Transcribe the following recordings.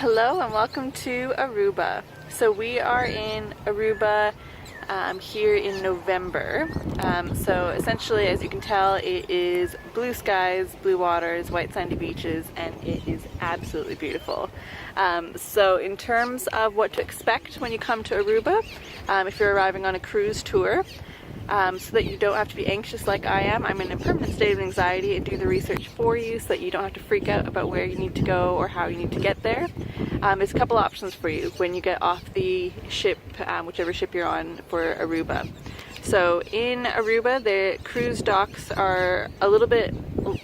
Hello and welcome to Aruba. So we are in Aruba here in November. So essentially, as you can tell, it is blue skies, blue waters, white sandy beaches, and it is absolutely beautiful. So in terms of what to expect when you come to Aruba, if you're arriving on a cruise tour, so that you don't have to be anxious like I am. I'm in a permanent state of anxiety and do the research for you so that you don't have to freak out about where you need to go or how you need to get there. There's a couple options for you when you get off the ship, whichever ship you're on for Aruba. So in Aruba, the cruise docks are a little bit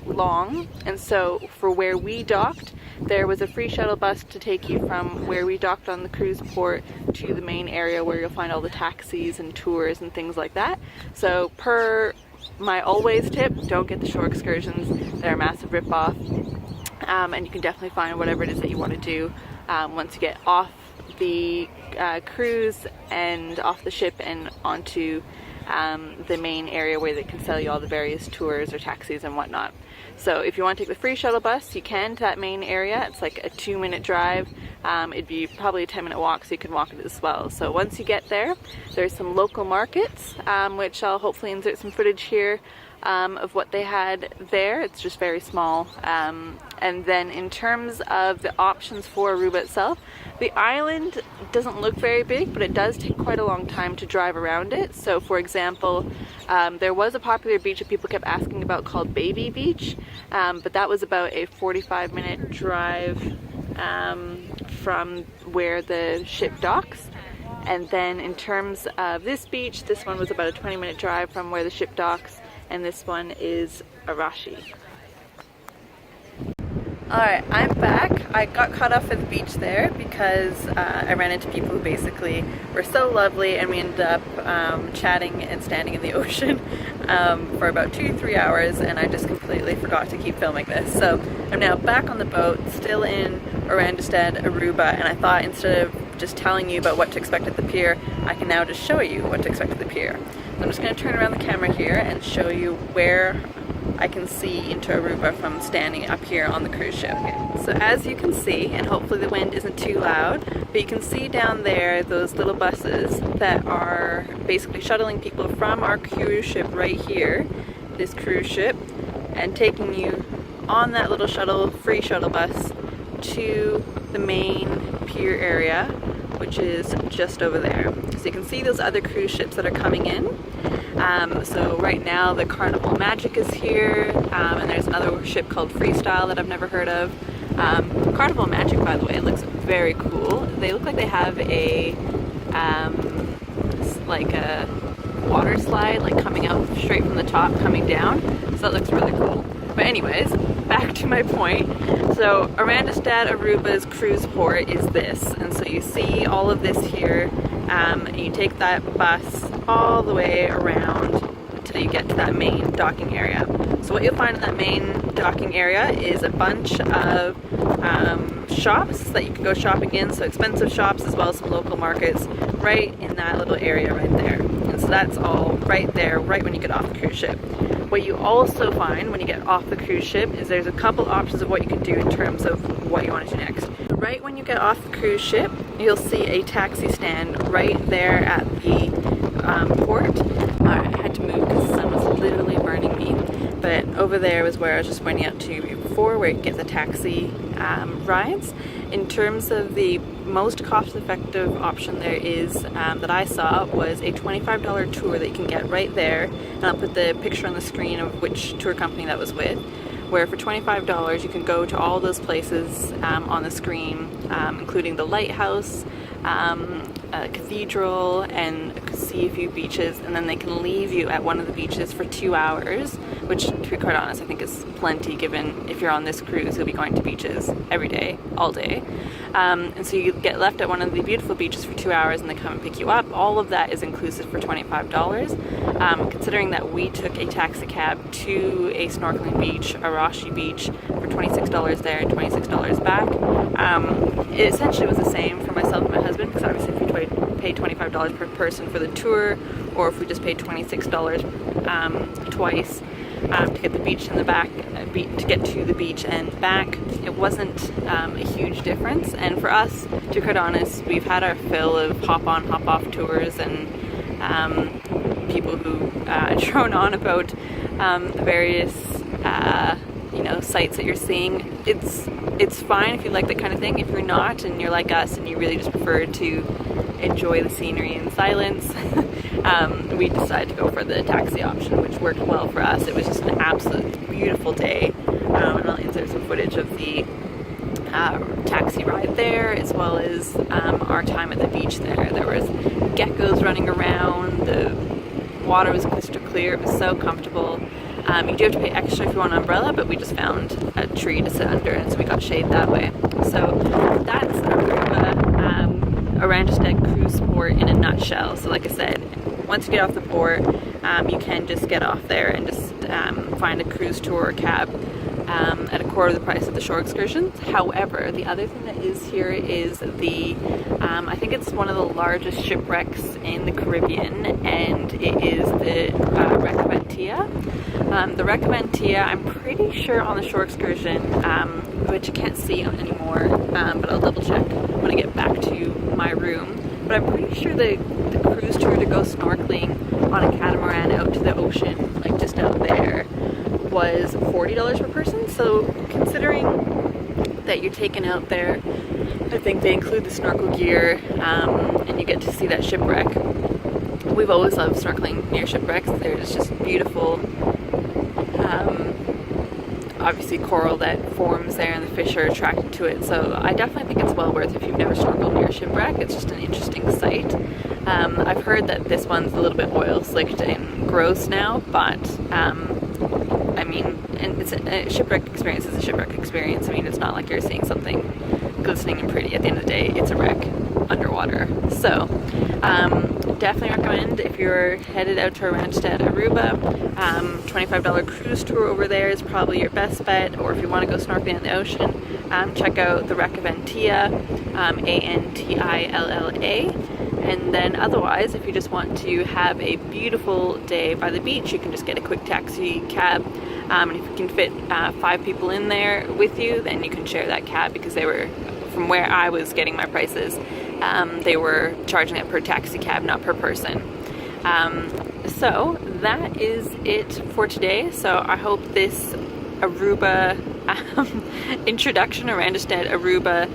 long, and so for where we docked, there was a free shuttle bus to take you from where we docked on the cruise port to the main area where you'll find all the taxis and tours and things like that. So per my always tip, don't get the shore excursions. They're a massive rip-off, and you can definitely find whatever it is that you want to do once you get off the cruise and off the ship and onto the main area where they can sell you all the various tours or taxis and whatnot. So if you want to take the free shuttle bus, you can to that main area. It's like a 2-minute drive. It'd be probably a 10-minute walk, so you can walk it as well. So once you get there, there's some local markets, which I'll hopefully insert some footage here of what they had there. It's just very small. And then in terms of the options for Aruba itself, the island doesn't look very big, but it does take quite a long time to drive around it. So for example, there was a popular beach that people kept asking about called Baby Beach, but that was about a 45-minute drive from where the ship docks. And then in terms of this beach, this one was about a 20-minute drive from where the ship docks, and this one is Arashi. Alright, I'm back. I got caught off at the beach there because I ran into people who basically were so lovely, and we ended up chatting and standing in the ocean for about 2-3 hours, and I just completely forgot to keep filming this. So I'm now back on the boat, still in Orangestad Aruba, and I thought instead of just telling you about what to expect at the pier, I can now just show you what to expect at the pier. So I'm just going to turn around the camera here and show you where I can see into Aruba from standing up here on the cruise ship. So as you can see, and hopefully the wind isn't too loud, but you can see down there those little buses that are basically shuttling people from our cruise ship right here, this cruise ship, and taking you on that little shuttle, free shuttle bus to the main pier area, which is just over there. So you can see those other cruise ships that are coming in. So right now the Carnival Magic is here, and there's another ship called Freestyle that I've never heard of. Carnival Magic, by the way, looks very cool. They look like they have a like a water slide like coming out straight from the top coming down, so that looks really cool. But anyways, back to my point. So Orangestad Aruba's cruise port is this, and so you see all of this here, and you take that bus all the way around until you get to that main docking area. So what you'll find in that main docking area is a bunch of shops that you can go shopping in, so expensive shops as well as some local markets right in that little area right there. And so that's all right there, right when you get off the cruise ship. What you also find when you get off the cruise ship is there's a couple options of what you can do in terms of what you want to do next. Right when you get off the cruise ship, you'll see a taxi stand right there at the port. I had to move because the sun was literally burning me, but over there was where I was just pointing out to you before, where you can get the taxi rides. In terms of the most cost-effective option there is, that I saw, was a $25 tour that you can get right there, and I'll put the picture on the screen of which tour company that was with, where for $25 you can go to all those places on the screen, including the lighthouse, a cathedral, and see a few beaches, and then they can leave you at one of the beaches for 2 hours, which, to be quite honest, I think is plenty, given if you're on this cruise you'll be going to beaches every day, all day. And so you get left at one of the beautiful beaches for 2 hours and they come and pick you up. All of that is inclusive for $25. Considering that we took a taxi cab to a snorkeling beach, Arashi Beach, for $26 there and $26 back. It essentially was the same for myself and my husband, because obviously if we paid $25 per person for the tour, or if we just paid $26 twice to get the beach in the back to get to the beach and back, it wasn't a huge difference. And for us, to be quite honest, we've had our fill of hop-on, hop-off tours and people who drone on about the various you know, sites that you're seeing. It's fine if you like that kind of thing. If you're not, and you're like us and you really just prefer to enjoy the scenery in silence, we decided to go for the taxi option, which worked well for us. It was just an absolute beautiful day, and I'll insert some footage of the taxi ride there, as well as our time at the beach there. There was geckos running around, the water was crystal clear, it was so comfortable. You do have to pay extra if you want an umbrella, but we just found a tree to sit under, and so we got shade that way. So that's Aruba, Orangestad cruise port in a nutshell. So like I said, once you get off the port, you can just get off there and just find a cruise tour or cab at a quarter of the price of the shore excursions. However, the other thing that is here is the, I think it's one of the largest shipwrecks in the Caribbean, and it is the Recaventia. The Recaventia, I'm pretty sure on the shore excursion, which you can't see anymore, but I'll double check when I get back to my room. But I'm pretty sure the cruise tour to go snorkeling on a catamaran out to the ocean, like just out there, was $40 per person. So considering that you're taken out there, I think they include the snorkel gear, and you get to see that shipwreck. We've always loved snorkeling near shipwrecks. There's just beautiful, obviously coral that forms there, and the fish are attracted to it. So I definitely think it's well worth it if you've never snorkeled near a shipwreck. It's just an interesting sight. I've heard that this one's a little bit oil slicked and gross now, but I mean, and it's a shipwreck experience is a shipwreck experience. I mean, it's not like you're seeing something glistening and pretty. At the end of the day, it's a wreck underwater. So definitely recommend if you're headed out to Orangestad Aruba. $25 cruise tour over there is probably your best bet, or if you want to go snorkeling in the ocean, check out the Recaventia, Antilla. And then otherwise, if you just want to have a beautiful day by the beach, you can just get a quick taxi cab. And if you can fit 5 people in there with you, then you can share that cab, because they were, from where I was getting my prices, they were charging it per taxi cab, not per person. So that is it for today. So I hope this Aruba introduction, Orangestad Aruba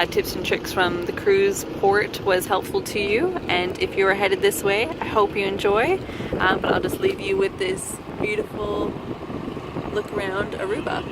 tips and tricks from the cruise port was helpful to you. And if you're headed this way, I hope you enjoy. But I'll just leave you with this beautiful look around Aruba.